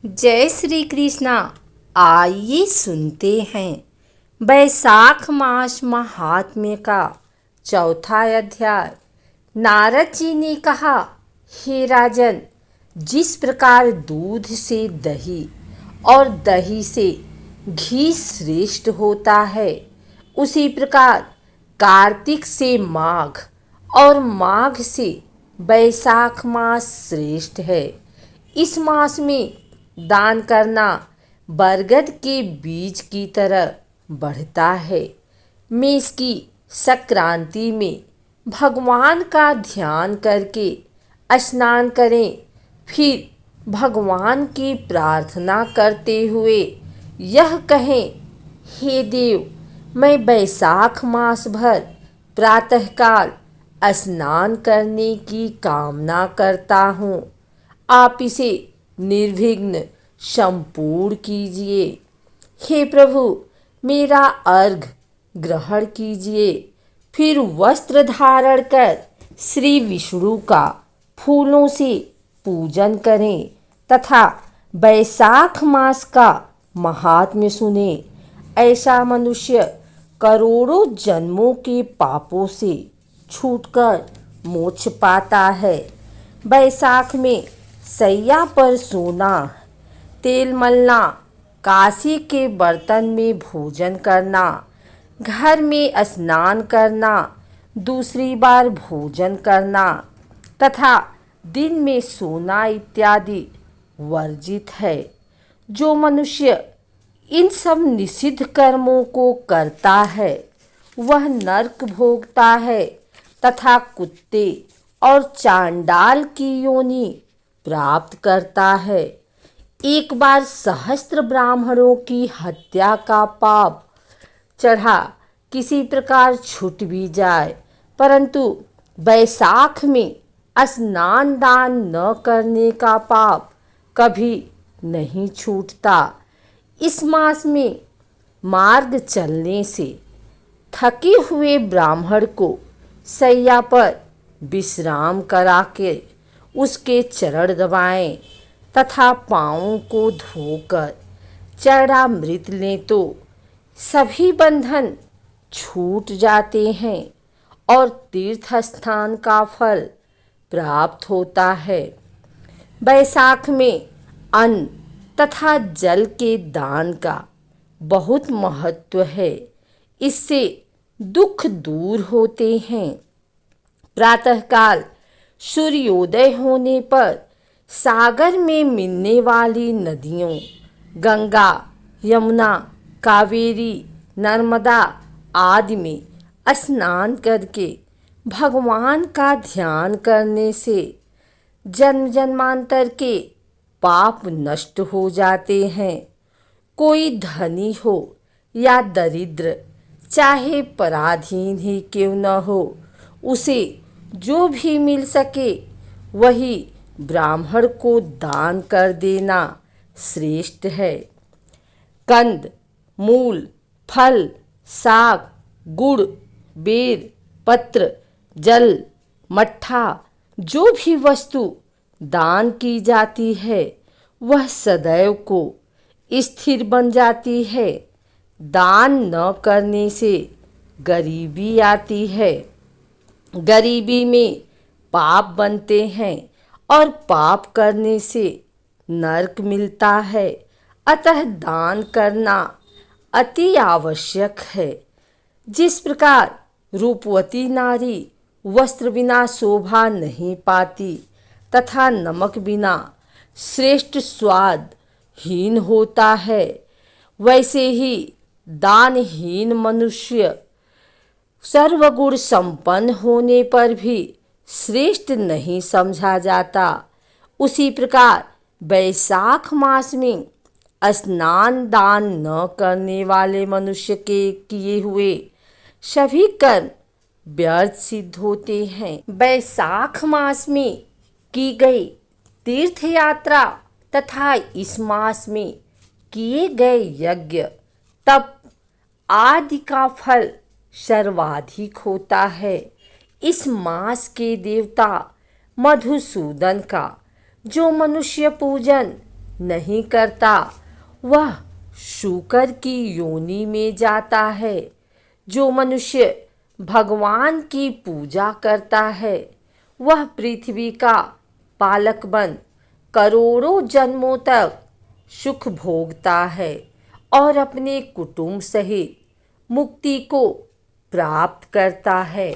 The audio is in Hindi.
जय श्री कृष्णा। आइए सुनते हैं बैसाख मास महात्म्य का चौथा अध्याय। नारद जी ने कहा, हे राजन, जिस प्रकार दूध से दही और दही से घी श्रेष्ठ होता है, उसी प्रकार कार्तिक से माघ और माघ से बैसाख मास श्रेष्ठ है। इस मास में दान करना बरगद के बीज की तरह बढ़ता है। मेष की संक्रांति में भगवान का ध्यान करके स्नान करें, फिर भगवान की प्रार्थना करते हुए यह कहें, हे देव, मैं बैसाख मास भर प्रातःकाल स्नान करने की कामना करता हूँ। आप इसे निर्विघ्न संपूर्ण कीजिए। हे प्रभु, मेरा अर्घ ग्रहण कीजिए। फिर वस्त्र धारण कर श्री विष्णु का फूलों से पूजन करें तथा बैसाख मास का महात्म्य सुने। ऐसा मनुष्य करोड़ों जन्मों के पापों से छूटकर मोक्ष पाता है। बैसाख में सैया पर सोना, तेल मलना, कांसे के बर्तन में भोजन करना, घर में स्नान करना, दूसरी बार भोजन करना तथा दिन में सोना इत्यादि वर्जित है। जो मनुष्य इन सब निषिद्ध कर्मों को करता है, वह नरक भोगता है तथा कुत्ते और चांडाल की योनि प्राप्त करता है। एक बार सहस्त्र ब्राह्मणों की हत्या का पाप चढ़ा किसी प्रकार छूट भी जाए, परंतु बैसाख में स्नान दान न करने का पाप कभी नहीं छूटता। इस मास में मार्ग चलने से थके हुए ब्राह्मण को सैया पर विश्राम करा के उसके चरण दबाएं तथा पाँवों को धोकर चरणामृत लें तो सभी बंधन छूट जाते हैं और तीर्थ स्थान का फल प्राप्त होता है। बैसाख में अन्न तथा जल के दान का बहुत महत्व है। इससे दुख दूर होते हैं। प्रातःकाल सूर्योदय होने पर सागर में मिलने वाली नदियों गंगा, यमुना, कावेरी, नर्मदा आदि में स्नान करके भगवान का ध्यान करने से जन्म जन्मांतर के पाप नष्ट हो जाते हैं। कोई धनी हो या दरिद्र, चाहे पराधीन ही क्यों न हो, उसे जो भी मिल सके वही ब्राह्मण को दान कर देना श्रेष्ठ है। कंद, मूल, फल, साग, गुड़, बेर, पत्र, जल, मट्ठा जो भी वस्तु दान की जाती है, वह सदैव को स्थिर बन जाती है। दान न करने से गरीबी आती है। गरीबी में पाप बनते हैं और पाप करने से नरक मिलता है। अतः दान करना अति आवश्यक है। जिस प्रकार रूपवती नारी वस्त्र बिना शोभा नहीं पाती तथा नमक बिना श्रेष्ठ स्वाद हीन होता है, वैसे ही दानहीन मनुष्य सर्वगुण संपन्न होने पर भी श्रेष्ठ नहीं समझा जाता। उसी प्रकार बैसाख मास में स्नान दान न करने वाले मनुष्य के किए हुए सभी कर्म व्यर्थ सिद्ध होते हैं। बैसाख मास में की गई तीर्थ यात्रा तथा इस मास में किए गए यज्ञ तप आदि का फल सर्वाधिक होता है। इस मास के देवता मधुसूदन का जो मनुष्य पूजन नहीं करता वह शूकर की योनि में जाता है। जो मनुष्य भगवान की पूजा करता है वह पृथ्वी का पालक बन करोड़ों जन्मों तक सुख भोगता है और अपने कुटुंब सहित मुक्ति को प्राप्त करता है।